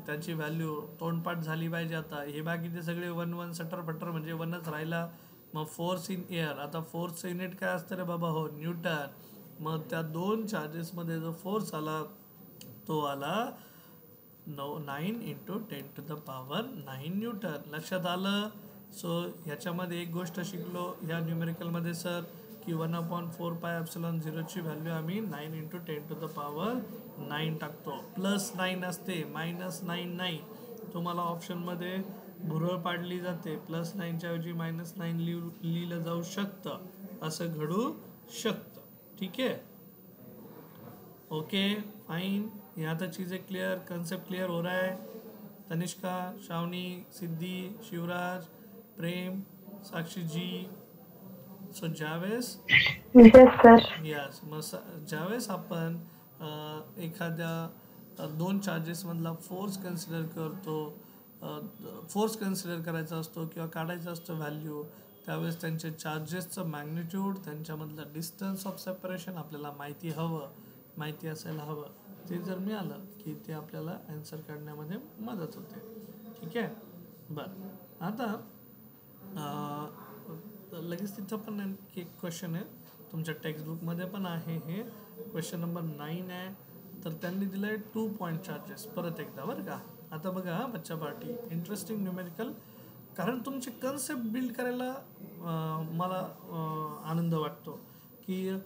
त्याची व्हॅल्यू तोंडपाठ झाली पाहिजे. आता हे बाकीचे सगळे 1 सटर म्हणजे 1च राहिला. मग फोर्स इन एअर, आता फोर्सचं युनिट काय असतं रे बाबा? हो न्यूटन. मग त्या दोन चार्जेसमध्ये जो फोर्स आला तो आला 9 × 10⁹ न्यूटन. लक्षात आलं? सो ह्याच्यामध्ये एक गोष्ट शिकलो ह्या न्यूमेरिकलमध्ये सर की 1/4 एप्सिलॉन 0 ची व्हॅल्यू आम्ही 9 × 10⁹ टाकतो. +9 असते, -9 नाही. तुम्हाला ऑप्शनमध्ये भुरळ पाडली जाते. +9च्या ऐवजी -9 लिहिलं जाऊ शकतं, असं घडू शकतं. ठीक आहे. Okay fine. यहाँ तक चीज़ें क्लियर, कंसेप्ट क्लियर हो रहा है? तनिष्का, श्रावणी, सिद्धि, शिवराज, प्रेम, साक्षी जी. सो ज्यावेळेस यस, मग ज्यावेळेस आपण एखाद्या दोन चार्जेसमधला फोर्स कन्सिडर करतो, फोर्स कन्सिडर करायचा असतो किंवा काढायचा असतो व्हॅल्यू, त्यावेळेस त्यांचे चार्जेसचं मॅग्निट्यूड, त्यांच्यामधलं डिस्टन्स ऑफ सेपरेशन आपल्याला माहिती असायला हवं. ते जर मिळालं की ते आपल्याला ॲन्सर काढण्यामध्ये मदत होते. ठीक आहे. बरं आता लगेच तिथं पण एक क्वेश्चन आहे, तुमच्या टेक्स्टबुकमध्ये पण आहे. हे क्वेश्चन नंबर 9 आहे. तर त्यांनी दिलं आहे 2 पॉईंट चार्जेस. परत एकदा बरं का. आता बघा बच्चा पार्टी, इंटरेस्टिंग न्यूमेरिकल, कारण तुमचे कन्सेप्ट बिल्ड करायला मला आनंद वाटतो की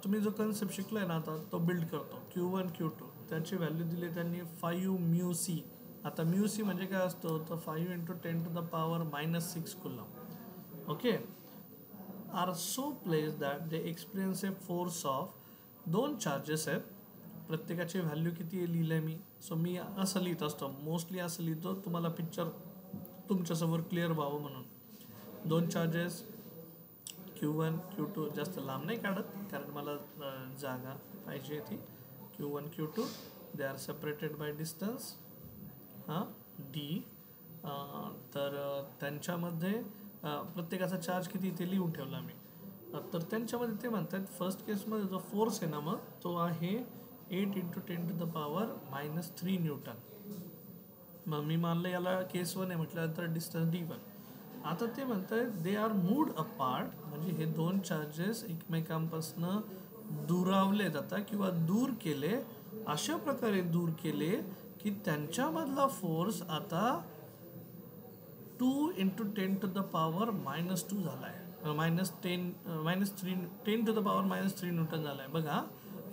तुम्ही जो कन्सेप्ट शिकलाय ना आता तो बिल्ड करतो. Q1 Q2 त्याची व्हॅल्यू दिली त्यांनी 5 μc. आता μc म्हणजे काय असतो तर 5 × 10⁻⁻6 coulomb. Okay. Are so place that they experience a force of, दोन चार्जेस आहेत, प्रत्येकाची व्हॅल्यू किती लिहिलंय मी. सो मी असं लिहित असतो, मोस्टली असं लिहितो तुम्हाला पिक्चर तुमच्यासमोर क्लिअर व्हावं म्हणून. दोन चार्जेस Q1 Q2, जास्त लांब नाही काढत कारण मला जागा पाहिजे ती. Q1 Q2 they are separated by distance D. तर त्यांच्यामध्ये प्रत्येकाचा चार्ज किती ते लिहून ठेवला मी. तर त्यांच्यामध्ये ते म्हणतात फर्स्ट केसमध्ये जो फोर्स आहे ना मग तो आहे 8 × 10⁻³ न्यूटन. मग मी मानलं याला केस 1 आहे म्हटल्यानंतर डिस्टन्स D1. आता ते म्हणतात दे आर मूव्ड अपार्ट, म्हणजे हे दोन चार्जेस एकमेकांपासून दुरावले जातात किंवा दूर केले, अशा प्रकारे दूर केले की त्यांच्यामधला फोर्स आता 2 × 10⁻⁻² झाला आहे, -10⁻³ न्यूटन झाला आहे. बघा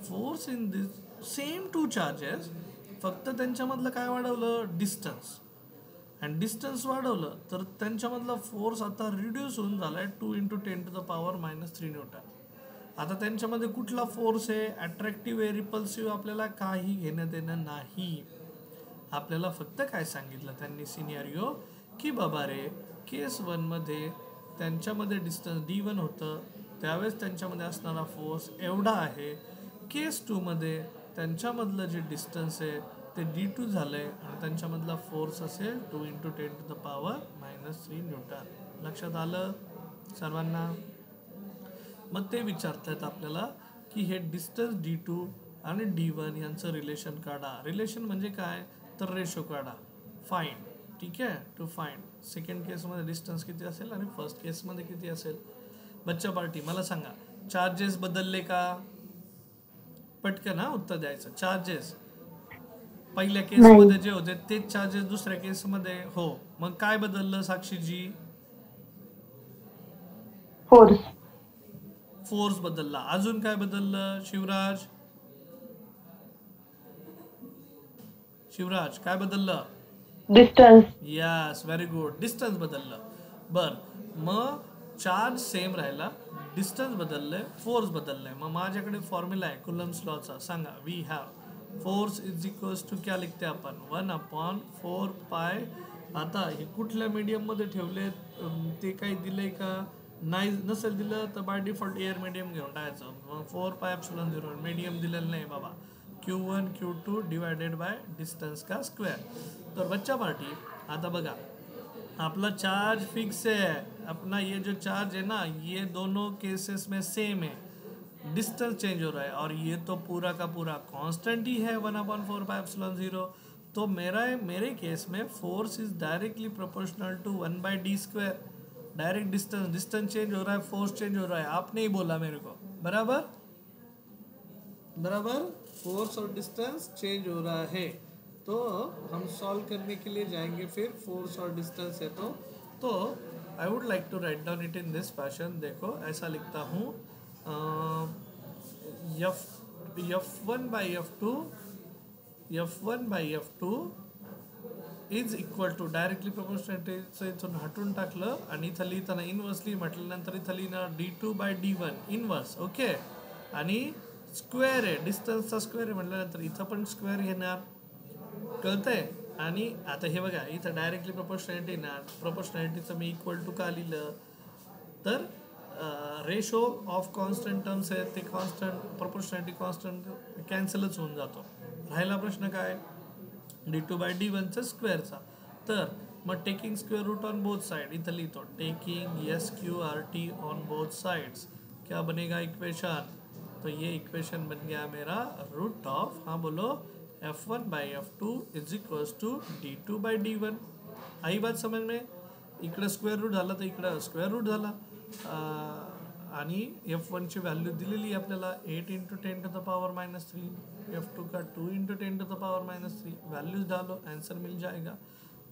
force in this same 2 charges, फक्त त्यांच्यामधलं काय वाढवलं? डिस्टन्स. आणि डिस्टन्स वाढवलं तर त्यांच्यामधला फोर्स आता रिड्यूस होऊन झाला आहे 2 × 10⁻³ न्यूटन. आता त्यांच्यामध्ये कुठला फोर्स आहे? अट्रॅक्टिव्ह आहे, रिपल्सिव्ह, आपल्याला काही घेणं देणं नाही. आपल्याला फक्त काय सांगितलं त्यांनी सिनेरिओ की बाबा रे केस 1 मध्ये त्यांच्यामध्ये डिस्टन्स D1 होतं, त्यावेळेस त्यांच्यामध्ये असणारा फोर्स एवढा आहे. केस 2 मध्ये त्यांच्यामधलं जे डिस्टन्स आहे ते D2 झालंय आणि त्यांच्यामधला फोर्स असेल 2 × 10⁻³ न्यूटन. लक्षात आलं सर्वांना? मग ते विचारतात आपल्याला की हे डिस्टन्स D2 आणि D1 यांचं रिलेशन काढा. रिलेशन म्हणजे काय, तर रेशो काढा, फाइंड. ठीक आहे, टू फाइंड सेकंड केसमध्ये डिस्टन्स किती असेल आणि फर्स्ट केसमध्ये किती असेल. बच्चा पार्टी मला सांगा, चार्जेस बदलले का? पटकन उत्तर द्यायचं. चार्जेस पहिल्या केसमध्ये जे होते तेच चार्जेस दुसऱ्या केसमध्ये हो. मग काय बदललं साक्षीजी? फोर्स बदलला. अजून काय बदललं शिवराज? शिवराज काय बदललं? Distance. Yes, very good. Distance बदललं. बर, मग चार्ज सेम राहिला, डिस्टन्स बदललंय, फोर्स बदललंय. मग माझ्याकडे फॉर्म्युला आहे कुलम्स लॉचा. सांगा. We have force is equals to क्या लिखते आपण? 1/4π. आता हे कुठल्या मीडियम मध्ये ठेवले ते काही दिलंय का? नाही, नसेल दिलं तर बाय डिफॉल्ट एअर मीडियम घेऊन टाकायचं. मग 4πε0 मीडियम दिलेलं नाही बाबा. Q1 Q2 divided by distance का स्क्वायर. तर बच्चा पार्टी आता बघा, अपना चार्ज फिक्स है. अपना ये जो चार्ज है ना, ये दोनों केसेस में सेम है. डिस्टेंस चेंज हो रहा है और ये तो पूरा का पूरा कांस्टेंट ही है 1/4πε0. तो मेरे केस में force is directly proportional to 1/d². Direct distance change हो रहा है, फोर्स चेंज हो रहा है. आपने ही बोला मेरे को, बराबर बराबर. फोर्स और डिस्टेंस चेंज हो रहा है. तो हम सॉल्व करने के लिए जाएंगे. फिर फोर्स और डिस्टेंस है तो I would like to write down it in this fashion. देखो ऐसा लिखता हूँ, F1/F2 is equal to directly प्रोपोर्शनॅलिटीचं इथून हटून टाकलं आणि इथं लिहिताना इनवर्सली म्हटल्यानंतर इथं लिहिणार D2/D1 इनवर्स. ओके, आणि स्क्वेअर आहे, डिस्टन्सचा स्क्वेअर आहे म्हटल्यानंतर इथं पण स्क्वेअर घेणार. कळतंय? आणि आता हे बघा, इथं डायरेक्टली प्रोपोर्शनॅलिटी ना, प्रोपोर्शनॅलिटीचं मी इक्वल टू का लिहिलं, तर रेशो ऑफ कॉन्स्टंट टर्म्स आहेत ते कॉन्स्टंट, प्रोपोर्शनॅलिटी कॉन्स्टंट कॅन्सलच होऊन जातो. राहिला प्रश्न काय, D2/D1चा स्क्वेअरचा. तर मग taking square root on both side, इथं लिहितो taking SQRT on both sides. क्या बनेगा इक्वेशन? तो ये इक्वेशन बन गया मेरा रूट ऑफ, हाँ बोलो, F1/F2 is equals to D2/D1. आई बात समझ में? इकडं स्क्वेअर रूट झाला तर इकडं स्क्वेअर रूट झाला. आणि F1ची व्हॅल्यू दिलेली आपल्याला 8 × 10⁻³ F2 का 2 × 10⁻³ वैल्यूज डालो, आंसर मिल जाएगा.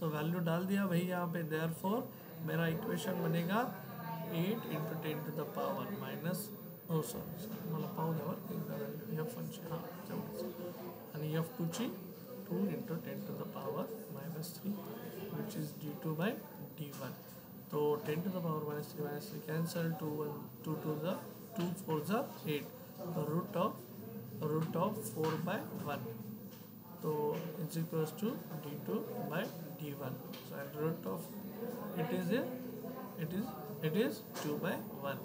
तो वैल्यू डाल दिया भाई यहाँ पे. देयरफॉर मेरा इक्वेशन बनेगा 8 × 10⁻⁻, सॉरी मला पाहू द्यावर F1ची, हां तेवढीच, आणि F2ची 2 × 10⁻³ विच इज D2/D1. तो 10⁻³ कैंसल, 2 2 4 8, तो रूट ऑफ 4/1. तो is equals to D2/D1. So and root of it is 2/1.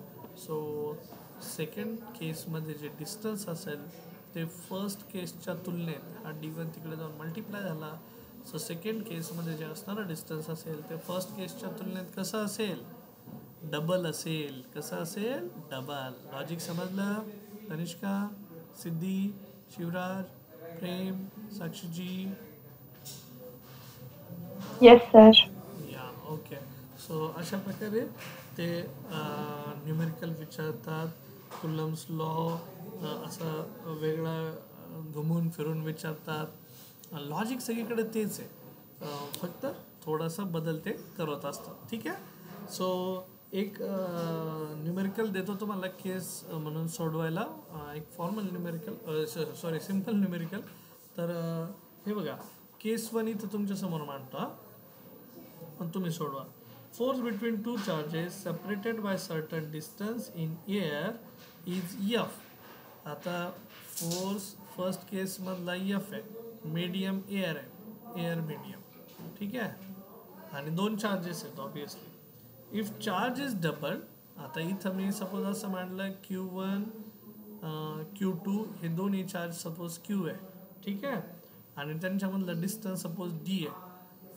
So second केसमध्ये जे डिस्टन्स असेल ते फर्स्ट केसच्या तुलनेत हा D1 तिकडे जाऊन मल्टिप्लाय झाला. सो सेकंड केसमध्ये जे असणारं डिस्टन्स असेल ते फर्स्ट केसच्या तुलनेत कसं असेल, डबल असेल. कसं असेल, डबल. लॉजिक समजलं? Tanishka, Siddhi, Shivraj, Prem, Sakshiji? Yes sir. Yeah okay. So अशा प्रकारे ते न्यूमेरिकल विचारतात. कुलम्स लॉ असं वेगळा घुमून फिरून विचारतात. लॉजिक सगळीकडे तेच आहे, फक्त थोडासा बदल ते करत असतात. ठीक आहे. सो एक न्यूमेरिकल देतो तुम्हाला केस म्हणून सोडवायला, एक formal numerical, sorry simple numerical. तर हे बघा, केस 1 इथं तुमच्यासमोर मांडतो, पण तुम्ही सोडवा. Force between two charges separated by certain distance in air is F. आता फोर्स फर्स्ट केसमधला F आहे, मीडियम एअर आहे, एअर मीडियम. ठीक आहे, आणि 2 चार्जेस आहेत obviously. If charge is double, आता इथं मी सपोज असं मांडलं Q1 Q2 हे दोन्ही चार्ज सपोज Q आहे. ठीक आहे, आणि त्यांच्यामधलं डिस्टन्स सपोज डी आहे.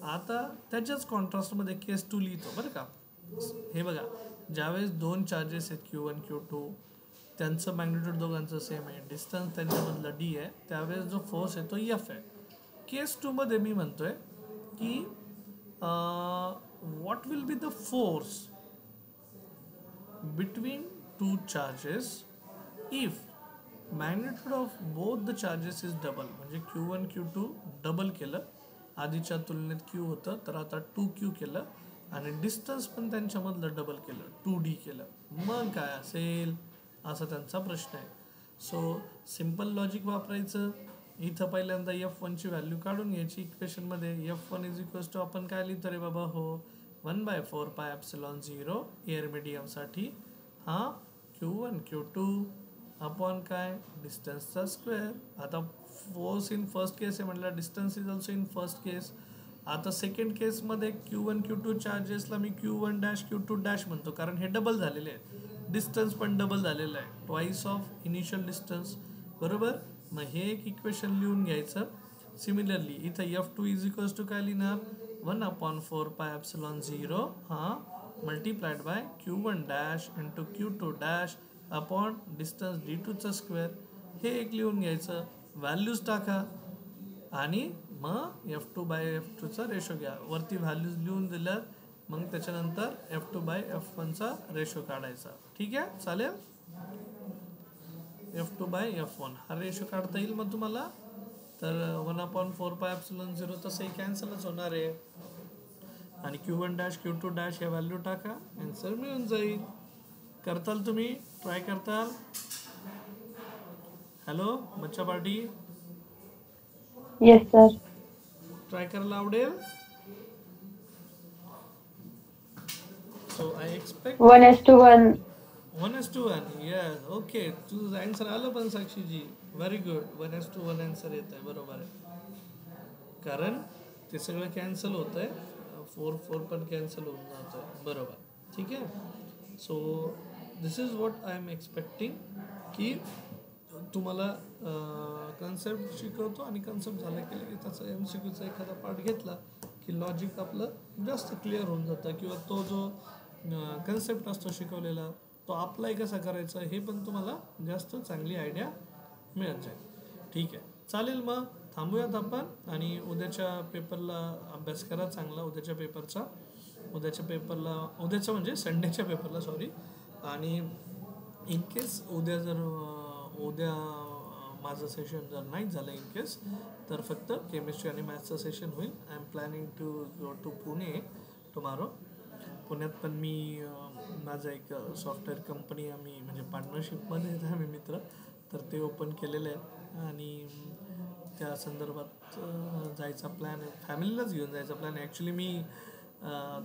आता त्याच्याच कॉन्ट्रास्टमध्ये केस 2 लिहितो बरं का. हे बघा, ज्यावेळेस 2 चार्जेस आहेत Q1 Q2, त्यांचं मॅग्निट्यूड दोघांचं सेम आहे, डिस्टन्स त्यांच्यामधलं डी आहे, त्यावेळेस जो फोर्स आहे तो एफ आहे. केस 2 मध्ये मी म्हणतोय की what will be the force between 2 charges if magnitude of both the charges is double. म्हणजे Q1 Q2 डबल केलं, आधीच्या तुलनेत Q होतं तर आता 2Q केलं, आणि डिस्टन्स पण त्यांच्यामधलं डबल केलं, 2D केलं, मग काय असेल असा त्यांचा प्रश्न आहे. सो सिम्पल लॉजिक वापरायचं. इथं पहिल्यांदा F1ची व्हॅल्यू काढून घ्यायची इक्वेशनमध्ये. F1 इज इक्वल्स टू आपण काय लिहितो रे बाबा, हो 1/4πε0 एअर मीडियमसाठी, हा Q1 Q2 अपॉन काय डिस्टन्सचा स्क्वेअर. आता फोर्स इन फर्स्ट केस आहे म्हटलं, distance is also in first case. आता सेकंड केसमध्ये Q1 Q2 चार्जेसला मी Q1 डॅश Q2 डॅश म्हणतो, कारण हे डबल झालेले आहे, डिस्टन्स पण डबल झालेलं आहे, ट्वाईस ऑफ इनिशियल डिस्टन्स, बरोबर. मग हे एक इक्वेशन लिहून घ्यायचं. सिमिलरली इथं F2 इज इक्वल्स टू काय लिहिणार, 1/4πε0 हा multiplied by Q1 dash into Q2 dash upon distance D2चा स्क्वेअर. हे एक लिहून घ्यायचं, व्हॅल्यूज टाका आणि मग F2/F2चा रेशो घ्या. वरती व्हॅल्यूज लिहून दिल्यात, मग त्याच्यानंतर F2/F1चा रेशो काढायचा. ठीक आहे, चालेल. F2/F1 हा रेशो काढता येईल मग तुम्हाला. तर 1/4πε0 तसंही कॅन्सलच होणार आहे, आणि Q1 डॅश Q2 डॅश या व्हॅल्यू टाका, आन्सर मिळून जाईल. करताल तुम्ही, ट्राय करताल. हॅलो बच्चा पार्टी, येस सर. ट्राय करायला आवडेल. So I expect 1:1. 1:1. Yes, okay, तुझं आन्सर आलं पण साक्षीजी, व्हेरी गुड. 1:1 आन्सर येत आहे, बरोबर आहे, कारण ते सगळं कॅन्सल होत आहे, 4 पण कॅन्सल होऊन जात आहे, बरोबर. ठीक आहे. So this is what I am expecting, की तुम्हाला कन्सेप्ट शिकवतो आणि कन्सेप्ट झाला की लगेच त्याचा MCQचा एखादा पार्ट घेतला की लॉजिक आपलं जास्त क्लिअर होऊन जातं, किंवा तो जो कन्सेप्ट असतो शिकवलेला तो अप्लाय कसा करायचा हे पण तुम्हाला जास्त चांगली आयडिया मिळत जाईल. ठीक आहे, चालेल. मग थांबूयात आपण, आणि उद्याच्या पेपरला अभ्यास करा चांगला. उद्याच्या पेपरला म्हणजे संडेच्या पेपरला, सॉरी. आणि इन केस उद्या माझं सेशन जर नाही झालं इन केस, तर फक्त केमिस्ट्री आणि मॅथ्सचं सेशन होईल. I am planning to go to Pune tomorrow. पुण्यात पण मी माझं एक सॉफ्टवेअर कंपनी आम्ही म्हणजे पार्टनरशिपमध्ये आहेत आम्ही मित्र, तर ते ओपन केलेलं आहे, आणि त्या संदर्भात जायचा प्लॅन आहे. फॅमिलीलाच घेऊन जायचा प्लॅन आहे. ॲक्च्युली मी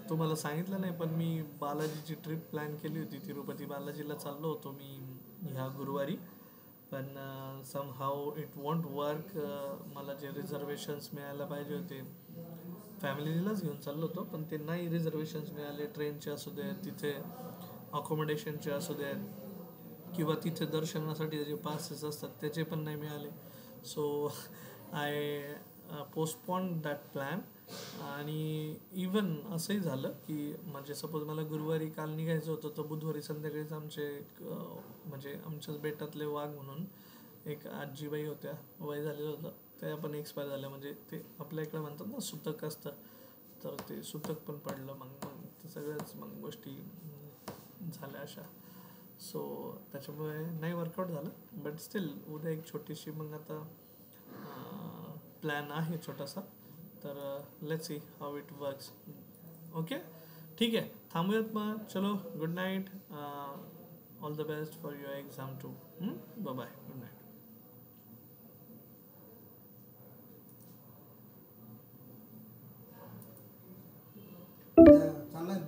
तुम्हाला सांगितलं नाही, पण मी बालाजीची ट्रिप प्लॅन केली होती. तिरुपती बालाजीला चाललो होतो मी ह्या गुरुवारी, पण समहाऊ इट वॉन्ट वर्क. मला जे रिझर्वेशन्स मिळायला पाहिजे होते, फॅमिलीलाच घेऊन चाललो होतो, पण ते नाही रिझर्वेशन्स मिळाले. ट्रेनचे असू देत, तिथे अकोमोडेशनचे असू देत, किंवा तिथे दर्शनासाठी जे पासेस असतात त्याचे पण नाही मिळाले. So I postpone that plan. आणि इवन असंही झालं की म्हणजे सपोज मला गुरुवारी काल निघायचं होतं, तर बुधवारी संध्याकाळीच आमचे म्हणजे आमच्याच बेटातले वाघ म्हणून एक आजीबाई होत्या, वय झालेलं होतं, त्या पण एक्सपायर झाल्या. म्हणजे ते आपल्या इकडे म्हणतात ना सुतक असतं, तर ते सुतक पण पडलं. मग ते सगळ्याच मग गोष्टी झाल्या अशा. सो त्याच्यामुळे नाही वर्कआउट झालं, बट स्टील उद्या एक छोटीशी मग आता प्लॅन आहे छोटासा, तर let's see how it works. Okay, ठीक आहे, थांबूयात मग. चलो, good night, all the best for your exam too. Bye, good night. चाललाय